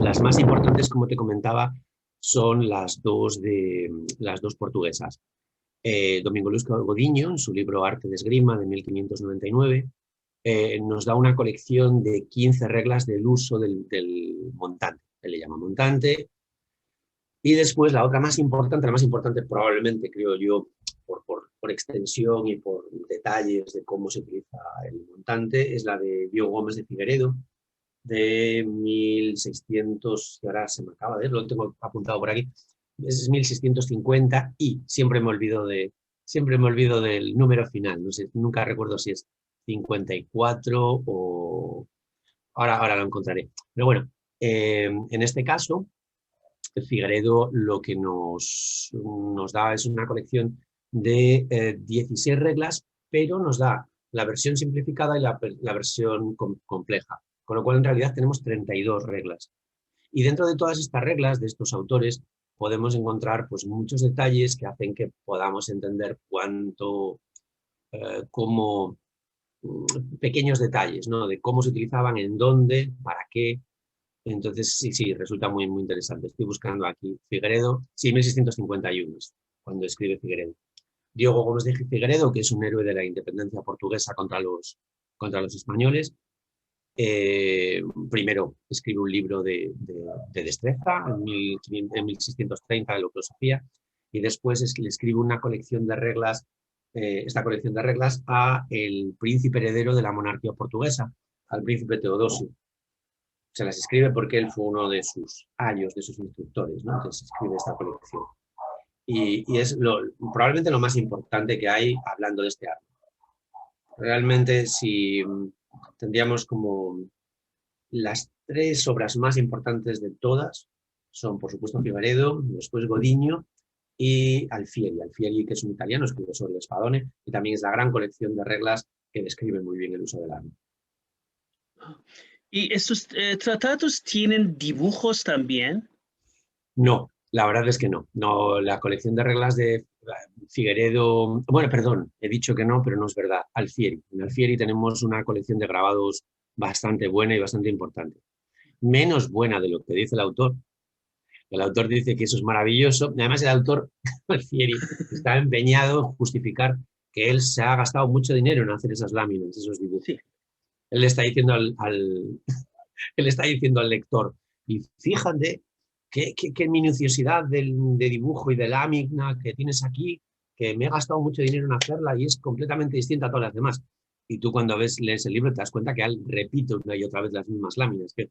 Las más importantes, como te comentaba, son las dos portuguesas. Domingo Luis Godinho, en su libro Arte de Esgrima de 1599, nos da una colección de 15 reglas del uso del montante. Él le llama montante. Y después la más importante probablemente, creo yo, por extensión y por detalles de cómo se utiliza el montante, es la de Diogo Gómez de Figueiredo, de 1600, y ahora se me acaba de ver, lo tengo apuntado por aquí, es 1650 y siempre me olvido del número final, no sé, nunca recuerdo si es 54 o... Ahora lo encontraré. Pero bueno, en este caso, Figueredo lo que nos da es una colección de 16 reglas, pero nos da la versión simplificada y la versión compleja, con lo cual en realidad tenemos 32 reglas. Y dentro de todas estas reglas de estos autores podemos encontrar pues, muchos detalles que hacen que podamos entender cómo, pequeños detalles, ¿no? De cómo se utilizaban, en dónde, para qué. Entonces, sí, resulta muy, muy interesante. Estoy buscando aquí Figueredo, sí, 1651 es cuando escribe Figueredo. Diogo Gómez de Figueredo, que es un héroe de la independencia portuguesa contra los españoles. Primero escribe un libro de destreza en 1630 de filosofía, y después le escribe una colección de reglas, esta colección de reglas a el príncipe heredero de la monarquía portuguesa, al príncipe Teodosio. Se las escribe porque él fue uno de sus ayos, de sus instructores, ¿no? Entonces escribe esta colección. Y es probablemente lo más importante que hay hablando de este arte. Realmente, si tendríamos como las tres obras más importantes de todas, son por supuesto Figueredo, después Godinho y Alfieri. Alfieri, que es un italiano, escribe sobre el espadone, y también es la gran colección de reglas que describe muy bien el uso del arma. ¿Y estos tratados tienen dibujos también? No, la verdad es que no. No, la colección de reglas de Figueredo... Bueno, perdón, he dicho que no, pero no es verdad. Alfieri. En Alfieri tenemos una colección de grabados bastante buena y bastante importante. Menos buena de lo que dice el autor. El autor dice que eso es maravilloso. Además, el autor, Alfieri, está empeñado en justificar que él se ha gastado mucho dinero en hacer esas láminas, esos dibujos. Sí. Él le está diciendo él está diciendo al lector, y fíjate qué minuciosidad de dibujo y de lámina que tienes aquí, que me he gastado mucho dinero en hacerla y es completamente distinta a todas las demás. Y tú cuando lees el libro te das cuenta que él repite una y otra vez las mismas láminas, que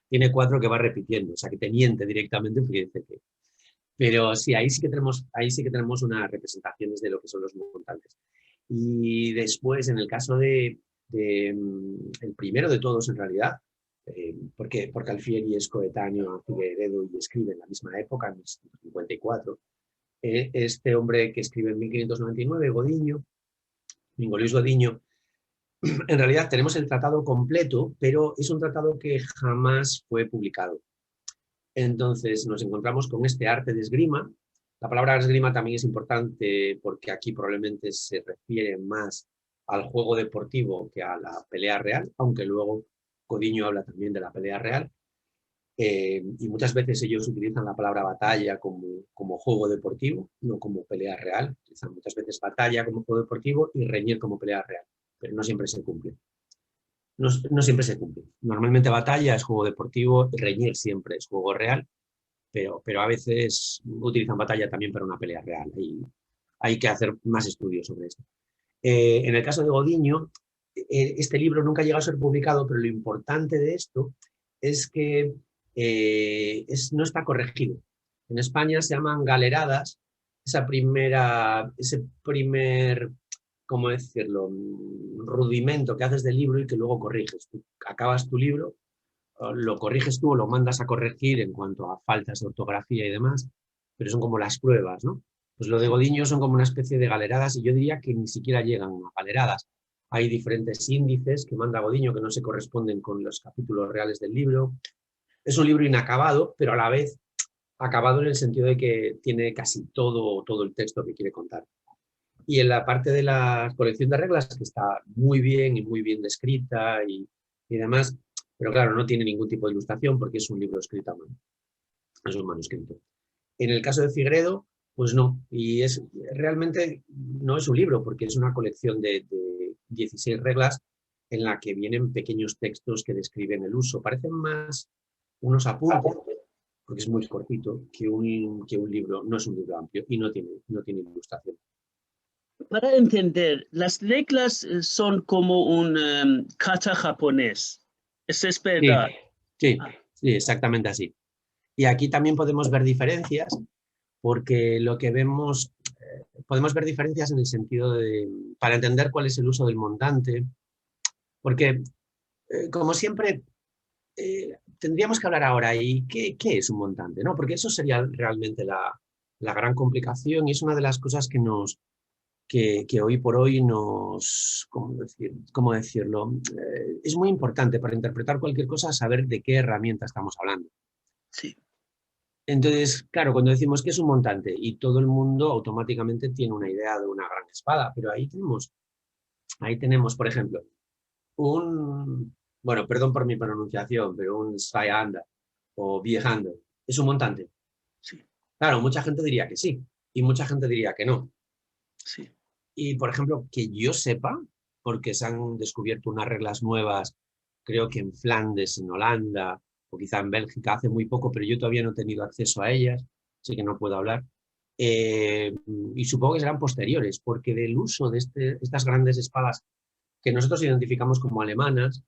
tiene 4 que va repitiendo, o sea que te miente directamente porque dice que... Pero sí, ahí sí que tenemos unas representaciones de lo que son los montantes. Y después, en el caso el primero de todos en realidad, porque Alfieri es coetáneo a Figueredo y escribe en la misma época, en 1654. Este hombre que escribe en 1599, Godinho, Domingo Luis Godinho, en realidad tenemos el tratado completo, pero es un tratado que jamás fue publicado. Entonces nos encontramos con este arte de esgrima. La palabra esgrima también es importante porque aquí probablemente se refiere más al juego deportivo que a la pelea real, aunque luego Godinho habla también de la pelea real. Y muchas veces ellos utilizan la palabra batalla como juego deportivo, no como pelea real. Utilizan muchas veces batalla como juego deportivo y reñir como pelea real, pero no siempre se cumple. No siempre se cumple. Normalmente batalla es juego deportivo, reñir siempre es juego real, pero a veces utilizan batalla también para una pelea real y hay que hacer más estudios sobre esto. En el caso de Godinho, este libro nunca llegó a ser publicado, pero lo importante de esto es que no está corregido. En España se llaman galeradas, ese primer, ¿cómo decirlo?, rudimento que haces del libro y que luego corriges. Tú acabas tu libro, lo corriges tú o lo mandas a corregir en cuanto a faltas de ortografía y demás, pero son como las pruebas, ¿no? Pues lo de Godinho son como una especie de galeradas y yo diría que ni siquiera llegan a galeradas. hay diferentes índices que manda Godiño que no se corresponden con los capítulos reales del libro. Es un libro inacabado, pero a la vez acabado en el sentido de que tiene casi todo el texto que quiere contar. Y en la parte de la colección de reglas, que está muy bien y muy bien descrita y demás, pero claro, no tiene ningún tipo de ilustración porque es un libro escrito a mano, es un manuscrito. En el caso de Figueredo, pues no, y realmente no es un libro porque es una colección de 16 reglas en la que vienen pequeños textos que describen el uso. Parecen más unos apuntes, porque es muy cortito, que un libro. No es un libro amplio y no tiene ilustración. Para entender, las reglas son como un kata japonés. ¿Eso es verdad? Sí, exactamente así. Y aquí también podemos ver diferencias, porque lo que vemos, podemos ver diferencias en el sentido de, para entender cuál es el uso del montante, porque como siempre, tendríamos que hablar ahora, ¿y qué es un montante? ¿No? Porque eso sería realmente la gran complicación y es una de las cosas que hoy por hoy nos, ¿cómo decirlo? Es muy importante para interpretar cualquier cosa saber de qué herramienta estamos hablando. Sí. Entonces, claro, cuando decimos que es un montante y todo el mundo automáticamente tiene una idea de una gran espada, pero ahí tenemos, por ejemplo, bueno, perdón por mi pronunciación, pero un Zweihander o Vierhander, ¿es un montante? Sí. Claro, mucha gente diría que sí y mucha gente diría que no. Sí. Y, por ejemplo, que yo sepa, porque se han descubierto unas reglas nuevas, creo que en Flandes, en Holanda, o quizá en Bélgica hace muy poco, pero yo todavía no he tenido acceso a ellas, así que no puedo hablar. Y supongo que serán posteriores, porque del uso de estas grandes espadas que nosotros identificamos como alemanas,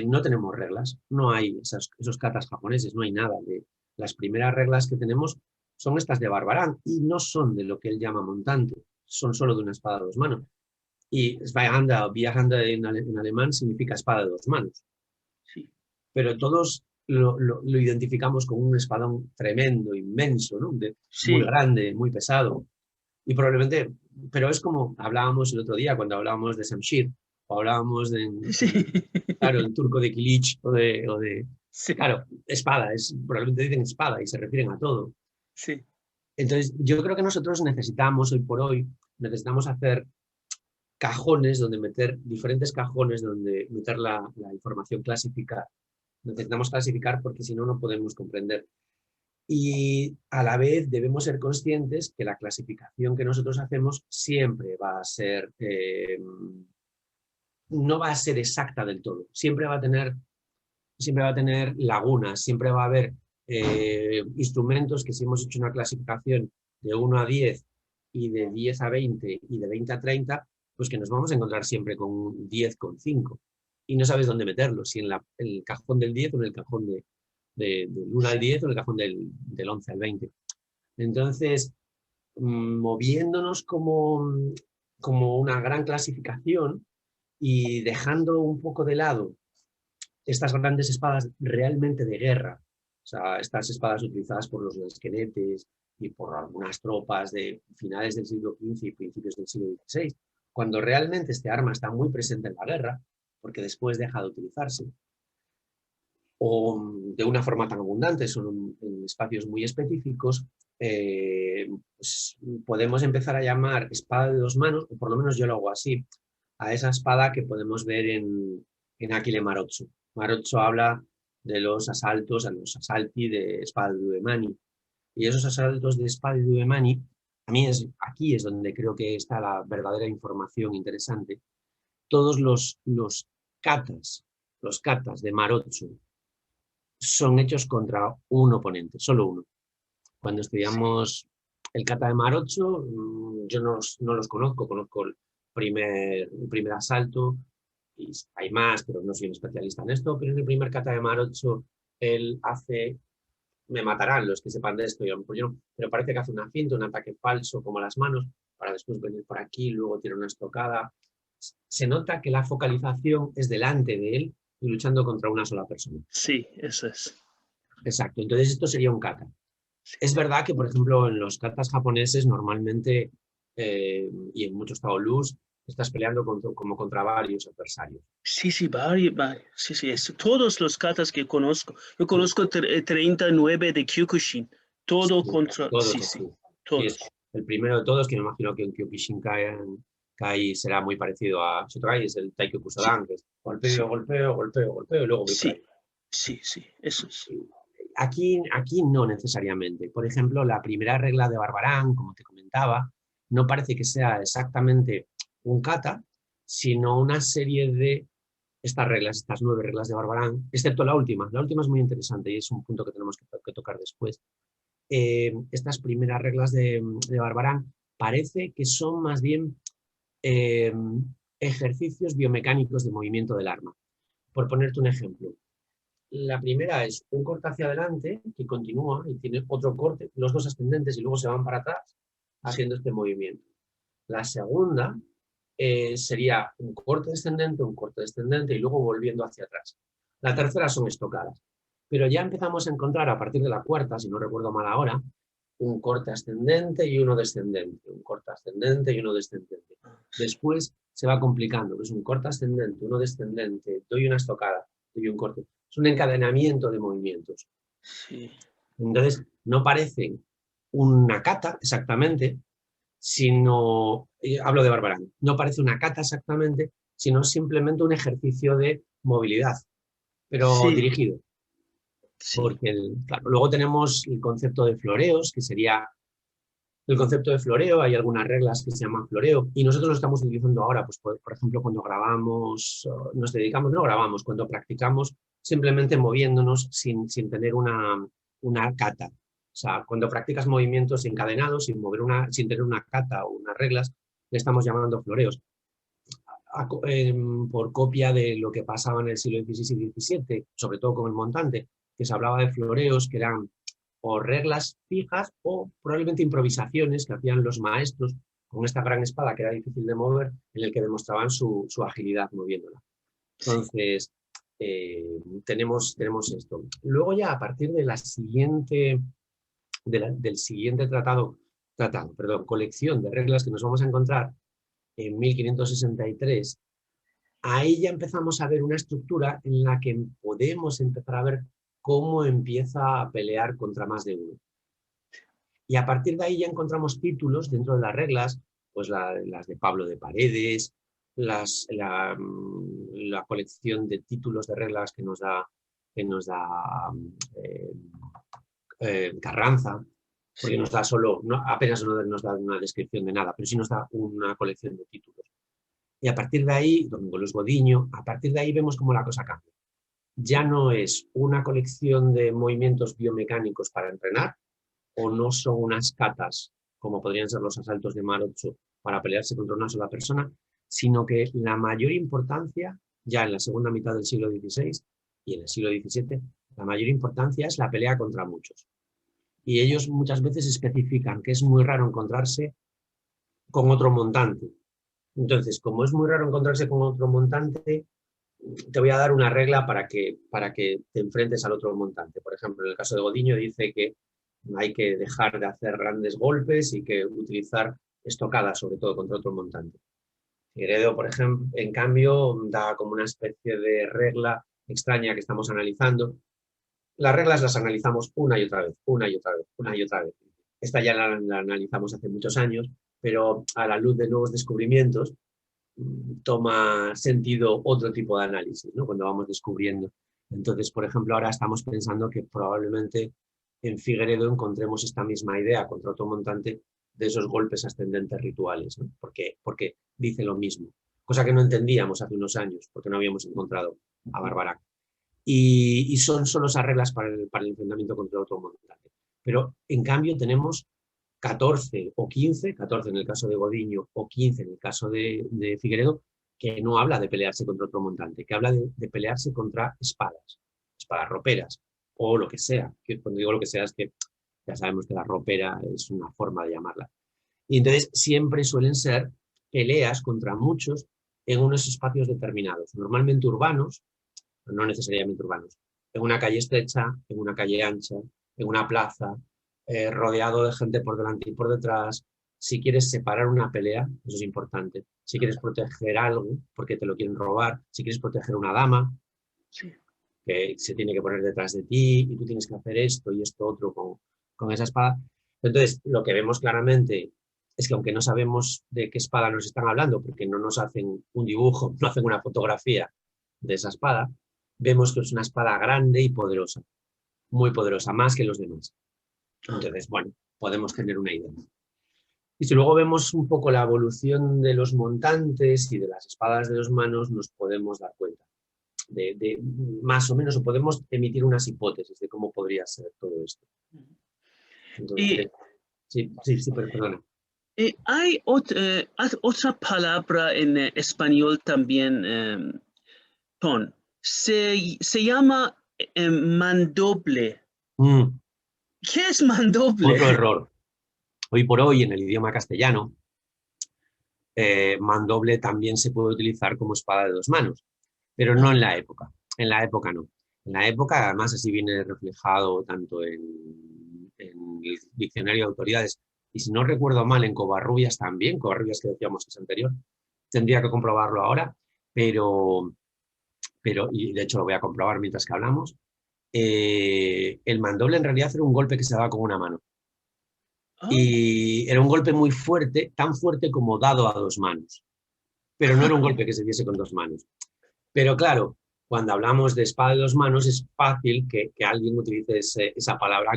no tenemos reglas, no hay esos katas japoneses, no hay nada. Las primeras reglas que tenemos son estas de Barbarán y no son de lo que él llama montante, son solo de una espada de dos manos. Y Zweihanda o Vierhanda en alemán significa espada de dos manos. Sí. Pero todos lo identificamos como un espadón tremendo, inmenso, ¿no? Muy Sí. grande, muy pesado. Y probablemente, pero es como hablábamos el otro día cuando hablábamos de Samshir, o hablábamos de, Sí. claro, el turco de Kilich, Sí. claro, espada, probablemente dicen espada y se refieren a todo. Sí. Entonces, yo creo que nosotros necesitamos, hoy por hoy, necesitamos hacer cajones donde meter, diferentes cajones donde meter la información clásica. Necesitamos clasificar porque si no, no podemos comprender. Y a la vez debemos ser conscientes que la clasificación que nosotros hacemos siempre va a ser, no va a ser exacta del todo. Siempre va a tener lagunas, siempre va a haber instrumentos que si hemos hecho una clasificación de 1 a 10 y de 10 a 20 y de 20 a 30, pues que nos vamos a encontrar siempre con un 10,5 y no sabes dónde meterlo, si en el cajón del 10 o en el cajón del 1 al 10 o en el cajón del 11 al 20. Entonces, moviéndonos como una gran clasificación y dejando un poco de lado estas grandes espadas realmente de guerra, o sea, estas espadas utilizadas por los esqueletes y por algunas tropas de finales del siglo XV y principios del siglo XVI, cuando realmente este arma está muy presente en la guerra, porque después deja de utilizarse, o de una forma tan abundante, son en espacios muy específicos, pues podemos empezar a llamar espada de dos manos, o por lo menos yo lo hago así, a esa espada que podemos ver en Achille Marozzo. Marozzo habla de los asaltos, a los asalti de espada de Duemani. Y esos asaltos de espada de Duemani, aquí es donde creo que está la verdadera información interesante. Todos los katas de Marozzo son hechos contra un oponente, solo uno. Cuando estudiamos el kata de Marozzo, yo no los conozco el primer asalto, y hay más, pero no soy un especialista en esto, pero en el primer kata de Marozzo, él me matarán los que sepan de esto, pues yo no, pero parece que hace una finta, un ataque falso como a las manos, para después venir por aquí, luego tirar una estocada. Se nota que la focalización es delante de él y luchando contra una sola persona. Sí, eso es. Exacto, entonces esto sería un kata. Sí. Es verdad que, por ejemplo, en los katas japoneses normalmente, y en muchos taolus, estás peleando como contra varios adversarios. Sí, sí, sí, sí, todos los katas que conozco. Yo conozco 39 de Kyokushin. Todo Sí, contra, todos sí, sí, así. Y es todos. el primero de todos, que me imagino que en Kyokushinkai será muy parecido a Shotokai, es el Taikyo Sí, Kusodan, que es golpeo, sí, golpeo, golpeo, golpeo, y luego voy por sí, ahí. sí, sí, eso es. Aquí no necesariamente. Por ejemplo, la primera regla de Barbarán, como te comentaba, no parece que sea exactamente un kata, sino una serie de estas reglas, estas 9 reglas de Barbarán, excepto la última. La última es muy interesante y es un punto que tenemos que tocar después. Estas primeras reglas de Barbarán parece que son más bien eh, ejercicios biomecánicos de movimiento del arma. Por ponerte un ejemplo, la primera es un corte hacia adelante que continúa y tiene otro corte, los dos ascendentes y luego se van para atrás haciendo este movimiento. La segunda sería un corte descendente y luego volviendo hacia atrás. La tercera son estocadas. Pero ya empezamos a encontrar a partir de la cuarta, si no recuerdo mal ahora, un corte ascendente y uno descendente, un corte ascendente y uno descendente. Después se va complicando, es un corte ascendente, uno descendente, doy una estocada, doy un corte. Es un encadenamiento de movimientos. Sí, Entonces, no parece una kata exactamente, sino, hablo de Barbarán, no parece una kata exactamente, sino simplemente un ejercicio de movilidad, pero sí, dirigido. sí, Porque, claro, luego tenemos el concepto de floreos, que sería el concepto de floreo, hay algunas reglas que se llaman floreo, y nosotros lo estamos utilizando ahora, pues por ejemplo, cuando grabamos, nos dedicamos, no grabamos, cuando practicamos, simplemente moviéndonos sin tener una kata. O sea, cuando practicas movimientos encadenados, sin tener una kata o unas reglas, le estamos llamando floreos. Por copia de lo que pasaba en el siglo XVI y XVII, sobre todo con el montante, que se hablaba de floreos que eran o reglas fijas o probablemente improvisaciones que hacían los maestros con esta gran espada que era difícil de mover, en el que demostraban su agilidad moviéndola. sí, Entonces, tenemos esto. Luego ya a partir de del siguiente colección de reglas que nos vamos a encontrar en 1563, ahí ya empezamos a ver una estructura en la que podemos empezar a ver cómo empieza a pelear contra más de uno. Y a partir de ahí ya encontramos títulos dentro de las reglas, pues las de Pablo de Paredes, la colección de títulos de reglas que nos da eh, Carranza, porque sí, nos da apenas nos da una descripción de nada, pero sí nos da una colección de títulos. Y a partir de ahí, Domingo Luis Godiño, a partir de ahí vemos cómo la cosa cambia. Ya no es una colección de movimientos biomecánicos para entrenar, o no son unas katas, como podrían ser los asaltos de Marocho, para pelearse contra una sola persona, sino que la mayor importancia, ya en la segunda mitad del siglo XVI y en el siglo XVII, la mayor importancia es la pelea contra muchos. Y ellos muchas veces especifican que es muy raro encontrarse con otro montante. Entonces, como es muy raro encontrarse con otro montante, te voy a dar una regla para que te enfrentes al otro montante. Por ejemplo, en el caso de Godiño dice que hay que dejar de hacer grandes golpes y que utilizar estocadas, sobre todo contra otro montante. Figueredo, por ejemplo, en cambio, da como una especie de regla extraña que estamos analizando. Las reglas las analizamos una y otra vez, una y otra vez, una y otra vez. Esta ya la analizamos hace muchos años, pero a la luz de nuevos descubrimientos toma sentido otro tipo de análisis, ¿no? Cuando vamos descubriendo. Entonces, por ejemplo, ahora estamos pensando que probablemente en Figueredo encontremos esta misma idea contra otro montante de esos golpes ascendentes rituales, ¿no? Porque dice lo mismo, cosa que no entendíamos hace unos años, porque no habíamos encontrado a Bárbara. Y son solo esas reglas para el enfrentamiento contra otro montante. Pero, en cambio, tenemos 14 o 15, 14 en el caso de Godiño o 15 en el caso de Figueredo, que no habla de pelearse contra otro montante, que habla de pelearse contra espadas roperas o lo que sea. Que cuando digo lo que sea es que ya sabemos que la ropera es una forma de llamarla. Y entonces siempre suelen ser peleas contra muchos en unos espacios determinados, normalmente urbanos, no necesariamente urbanos, en una calle estrecha, en una calle ancha, en una plaza, rodeado de gente por delante y por detrás, si quieres separar una pelea, eso es importante. Si quieres proteger algo porque te lo quieren robar, si quieres proteger una dama, Sí. que se tiene que poner detrás de ti y tú tienes que hacer esto y esto otro con esa espada. Entonces, lo que vemos claramente es que aunque no sabemos de qué espada nos están hablando, porque no nos hacen un dibujo, no hacen una fotografía de esa espada, vemos que es una espada grande y poderosa, muy poderosa, más que los demás. Entonces, bueno, podemos tener una idea. Y si luego vemos un poco la evolución de los montantes y de las espadas de 2 manos, nos podemos dar cuenta de más o menos, o podemos emitir unas hipótesis de cómo podría ser todo esto. Y, Entonces, sí, pero perdona. hay otra palabra en español también, Ton. Se llama mandoble. ¿Qué es mandoble? Otro error. Hoy por hoy, en el idioma castellano, mandoble también se puede utilizar como espada de 2 manos, pero no en la época. En la época no. En la época, además, así viene reflejado tanto en el diccionario de autoridades, y si no recuerdo mal, en Covarrubias también, Covarrubias que decíamos que es anterior, tendría que comprobarlo ahora, pero y de hecho lo voy a comprobar mientras que hablamos, el mandoble en realidad era un golpe que se daba con una mano. Y era un golpe muy fuerte, tan fuerte como dado a 2 manos. Pero no era un golpe que se diese con 2 manos. Pero claro, cuando hablamos de espada de 2 manos es fácil que alguien utilice esa palabra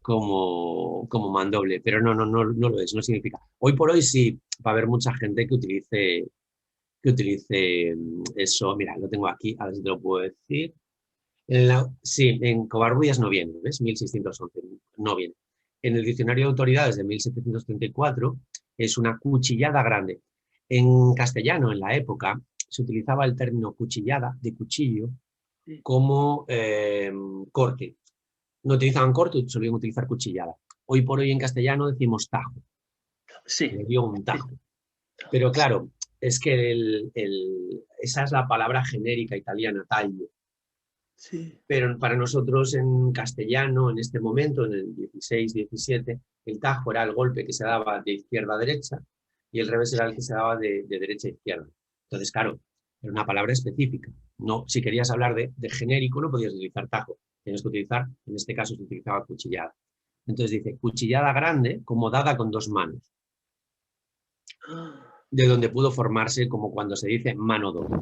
como mandoble, pero no lo es, no significa. Hoy por hoy sí, va a haber mucha gente que utilice eso. Mira, lo tengo aquí, a ver si te lo puedo decir. Sí, en Covarrubias no viene, ¿ves? 1611, no viene. En el diccionario de autoridades de 1734 es una cuchillada grande. En castellano, en la época, se utilizaba el término cuchillada, de cuchillo, como corte. No utilizaban corte, solían utilizar cuchillada. Hoy por hoy en castellano decimos tajo. Sí. Le dio un tajo. Pero claro, es que esa es la palabra genérica italiana, taglio. Sí. Pero para nosotros en castellano, en este momento, en el 16-17, el tajo era el golpe que se daba de izquierda a derecha y el revés era el que se daba de derecha a izquierda. Entonces, claro, era una palabra específica. No, si querías hablar de genérico, no podías utilizar tajo. Tienes que utilizar, en este caso se utilizaba cuchillada. Entonces dice, cuchillada grande como dada con 2 manos. De donde pudo formarse como cuando se dice mano doble.